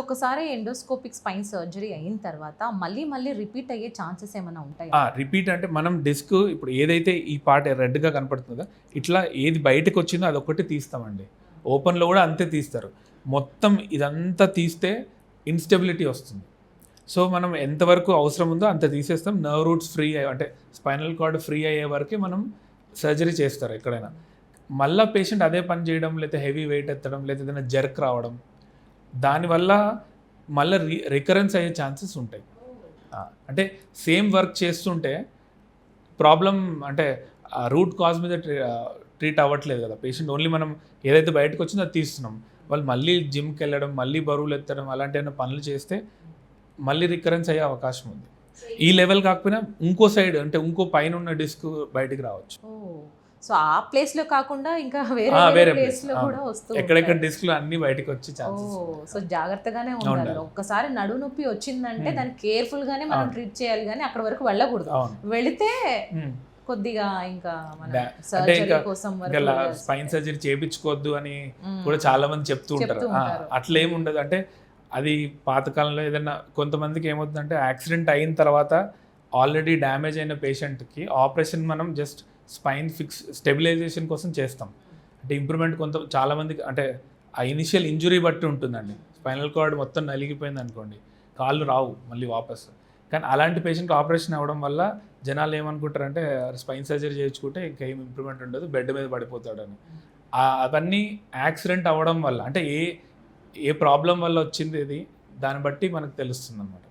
ఒకసారి endoscopic spine surgery అయిన తర్వాత మళ్ళీ మళ్ళీ రిపీట్ అయ్యే ఛాన్సెస్ ఏమైనా ఉంటాయి? రిపీట్ అంటే మనం డిస్క్ ఇప్పుడు ఏదైతే ఈ పార్ట్ రెడ్గా కనపడుతుందో ఇట్లా ఏది బయటకు వచ్చిందో అదొకటి తీస్తామండి. ఓపెన్లో కూడా అంతే తీస్తారు. మొత్తం ఇదంతా తీస్తే ఇన్స్టెబిలిటీ వస్తుంది. సో మనం ఎంతవరకు అవసరం ఉందో అంత తీసేస్తాం. నర్వ్ రూట్స్ ఫ్రీ అంటే స్పైనల్ కార్డ్ ఫ్రీ అయ్యే వరకే మనం సర్జరీ చేస్తారు ఎక్కడైనా. మళ్ళీ పేషెంట్ అదే పని చేయడం, లేదా హెవీ వెయిట్ ఎత్తడం, లేదా ఏదైనా జర్క్ రావడం, దానివల్ల మళ్ళీ రికరెన్స్ అయ్యే ఛాన్సెస్ ఉంటాయి. అంటే సేమ్ వర్క్ చేస్తుంటే ప్రాబ్లం అంటే రూట్ కాజ్ మీద ట్రీట్ అవ్వట్లేదు కదా పేషెంట్. ఓన్లీ మనం ఏదైతే బయటకు వచ్చిందో అది తీస్తున్నాం. వాళ్ళు మళ్ళీ జిమ్కి వెళ్ళడం, మళ్ళీ బరువులు ఎత్తడం అలాంటి ఏమైనా పనులు చేస్తే మళ్ళీ రికరెన్స్ అయ్యే అవకాశం ఉంది. ఈ లెవెల్ కాకపోయినా ఇంకో సైడ్ అంటే ఇంకో పైన ఉన్న డిస్క్ బయటికి రావచ్చు. సో ఆ ప్లేస్ లో కాకుండా ఇంకా వేరే ప్లేస్ లో కూడా వస్తుంది. ఎక్కడెక్కడ డిస్క్లు అన్ని బయటకు వచ్చి ఛాన్సెస్. సో జాగ్రత్తగానే ఉండాలి. ఒక్కసారి నడుము నొప్పి వచ్చిందంటే దాన్ని కేర్ఫుల్ గానే మనం ట్రీట్ చేయాలి, కానీ అక్కడ వరకు వెళ్ళకూడదు. వెళితే కొద్దిగా ఇంకా సర్జరీ కోసం స్పైన్ సర్జరీ చేయించుకోవద్దు అని కూడా చాలా మంది చెప్తూ ఉంటారు. అట్లా ఏమి ఉండదు. అంటే అది పాతకాలంలో ఏదైనా కొంతమందికి ఏమవుతుందంటే యాక్సిడెంట్ అయిన తర్వాత ఆల్రెడీ డ్యామేజ్ అయిన పేషెంట్కి ఆపరేషన్ మనం జస్ట్ స్పైన్ స్టెబిలైజేషన్ కోసం చేస్తాం. అంటే ఇంప్రూవ్మెంట్ చాలామందికి అంటే ఆ ఇనిషియల్ ఇంజురీ బట్టి ఉంటుందండి. స్పైనల్ కార్డ్ మొత్తం నలిగిపోయింది అనుకోండి, కాళ్ళు రావు మళ్ళీ వాపస్. కానీ అలాంటి పేషెంట్కి ఆపరేషన్ అవ్వడం వల్ల జనాలు ఏమనుకుంటారంటే స్పైన్ సర్జరీ చేయించుకుంటే ఇంకా ఏం ఇంప్రూవ్మెంట్ ఉండదు, బెడ్ మీద పడిపోతాడని. అవన్నీ యాక్సిడెంట్ అవ్వడం వల్ల అంటే ఏ ప్రాబ్లం వల్ల వచ్చింది ఇది దాన్ని బట్టి మనకు తెలుస్తుంది అన్నమాట.